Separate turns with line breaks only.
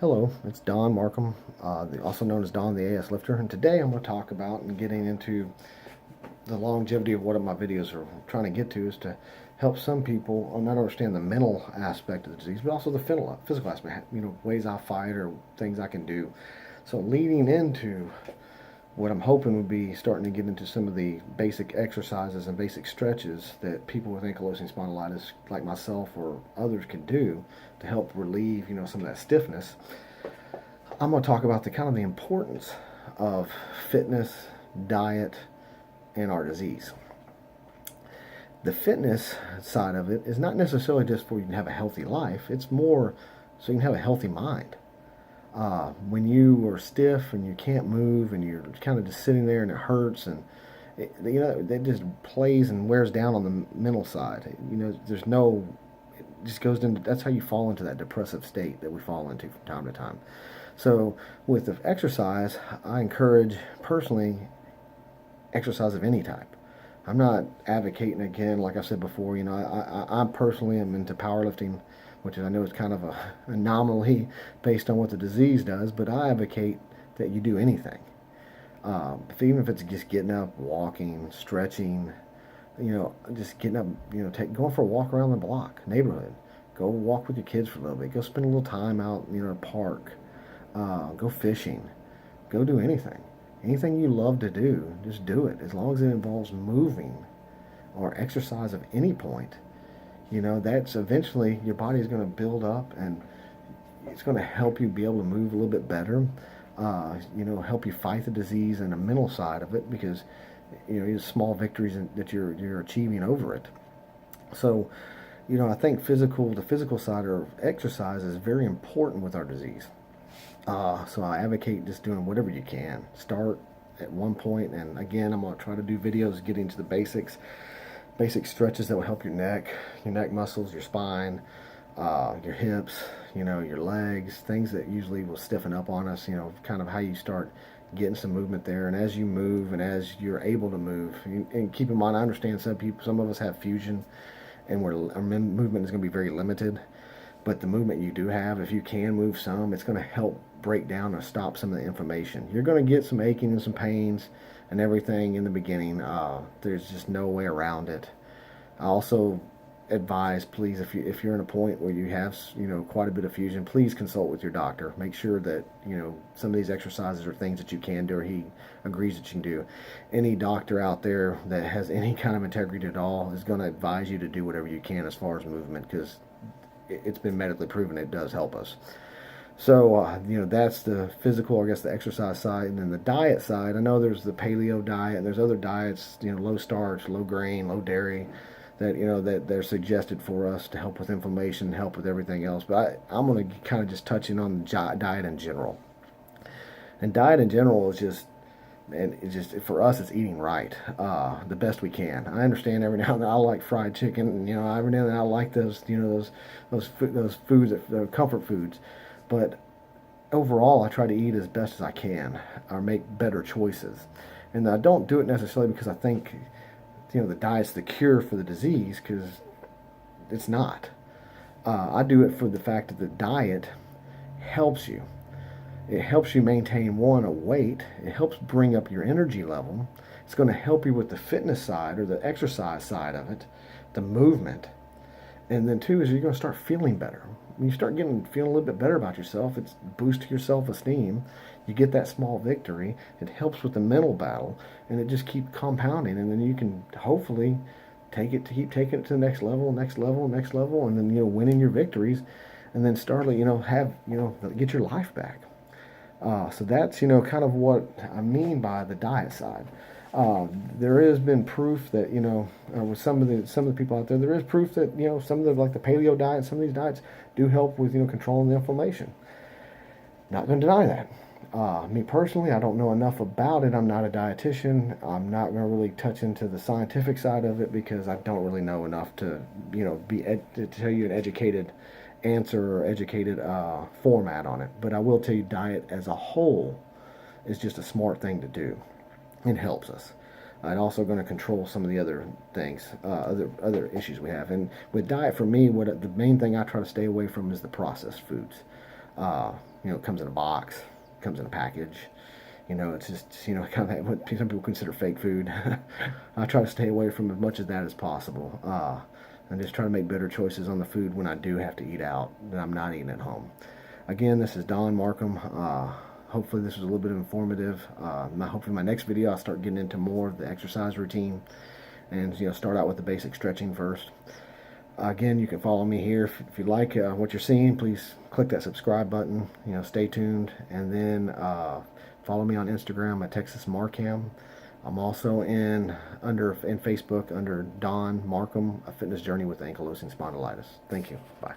Hello, it's Don Markham, also known as Don the AS Lifter, and today I'm going to talk about and getting into the longevity of what my videos are trying to get to is to help some people not understand the mental aspect of the disease, but also the physical aspect, ways I fight or things I can do. So leading into what I'm hoping would be starting to get into some of the basic exercises and basic stretches that people with ankylosing spondylitis like myself or others can do to help relieve, some of that stiffness. I'm going to talk about the kind of the importance of fitness, diet, and our disease. The fitness side of it is not necessarily just for you to have a healthy life. It's more so you can have a healthy mind. When you are stiff and you can't move and you're kind of just sitting there and it hurts and it just plays and wears down on the mental side. There's no, it just goes into, that's how you fall into that depressive state that we fall into from time to time. So with the exercise, I encourage personally exercise of any type. I'm not advocating, again, like I said before, I personally am into powerlifting, which I know is kind of an anomaly based on what the disease does, but I advocate that you do anything. Even if it's just getting up, walking, stretching, just getting up, going for a walk around the block, neighborhood. Go walk with your kids for a little bit. Go spend a little time out, in a park. Go fishing. Go do anything. Anything you love to do, just do it. As long as it involves moving or exercise of any point, that's eventually your body is going to build up and it's going to help you be able to move a little bit better. Help you fight the disease and the mental side of it because, these small victories that you're achieving over it. So, I think the physical side of exercise is very important with our disease. So I advocate just doing whatever you can. Start at one point, and again, I'm going to try to do videos getting to the basic stretches that will help your neck muscles, your spine, your hips, your legs, things that usually will stiffen up on us, kind of how you start getting some movement there. And as you move and as you're able to move, and keep in mind, I understand some of us have fusion, and our movement is going to be very limited. But the movement you do have, if you can move some, it's going to help break down or stop some of the inflammation. You're going to get some aching and some pains and everything in the beginning. There's just no way around it. I also advise, please, if you're in a point where you have quite a bit of fusion, please consult with your doctor. Make sure that some of these exercises are things that you can do or he agrees that you can do. Any doctor out there that has any kind of integrity at all is going to advise you to do whatever you can as far as movement, because it's been medically proven it does help us. So, that's the physical, I guess, the exercise side. And then the diet side, I know there's the paleo diet, and there's other diets, low starch, low grain, low dairy, that, that they're suggested for us to help with inflammation, help with everything else. But I'm going to kind of just touching on diet in general. And diet in general is just, and it's just, for us, it's eating right, the best we can. I understand every now and then I like fried chicken, and every now and then I like those those foods, the comfort foods. But overall, I try to eat as best as I can, or make better choices. And I don't do it necessarily because I think the diet's the cure for the disease, because it's not. I do it for the fact that the diet helps you. It helps you maintain, a weight. It helps bring up your energy level. It's going to help you with the fitness side or the exercise side of it, the movement. And then two is you're going to start feeling better. When you start feeling a little bit better about yourself, it's boosts your self-esteem. You get that small victory. It helps with the mental battle, and it just keeps compounding. And then you can hopefully keep taking it to the next level, and then winning your victories, and then start get your life back. So that's kind of what I mean by the diet side. There has been proof that with some of the people out there, there is proof that some of the, like the paleo diet, some of these diets do help with controlling the inflammation. Not going to deny that. Me personally, I don't know enough about it. I'm not a dietitian. I'm not going to really touch into the scientific side of it because I don't really know enough to to tell you an educated answer or educated format on it. But I will tell you, diet as a whole is just a smart thing to do. It helps us. And also going to control some of the other things, other issues we have. And with diet, for me, the main thing I try to stay away from is the processed foods. It comes in a box, comes in a package. It's just, kind of what some people consider fake food. I try to stay away from as much of that as possible. And just try to make better choices on the food when I do have to eat out that I'm not eating at home. Again, this is Don Markham. Hopefully this was a little bit informative. Hopefully my next video I'll start getting into more of the exercise routine and start out with the basic stretching first. Again, you can follow me here. If you like what you're seeing, please click that subscribe button. Stay tuned, and then follow me on Instagram at Texas Markham. I'm also in Facebook under Don Markham, A Fitness Journey with Ankylosing Spondylitis. Thank you. Bye.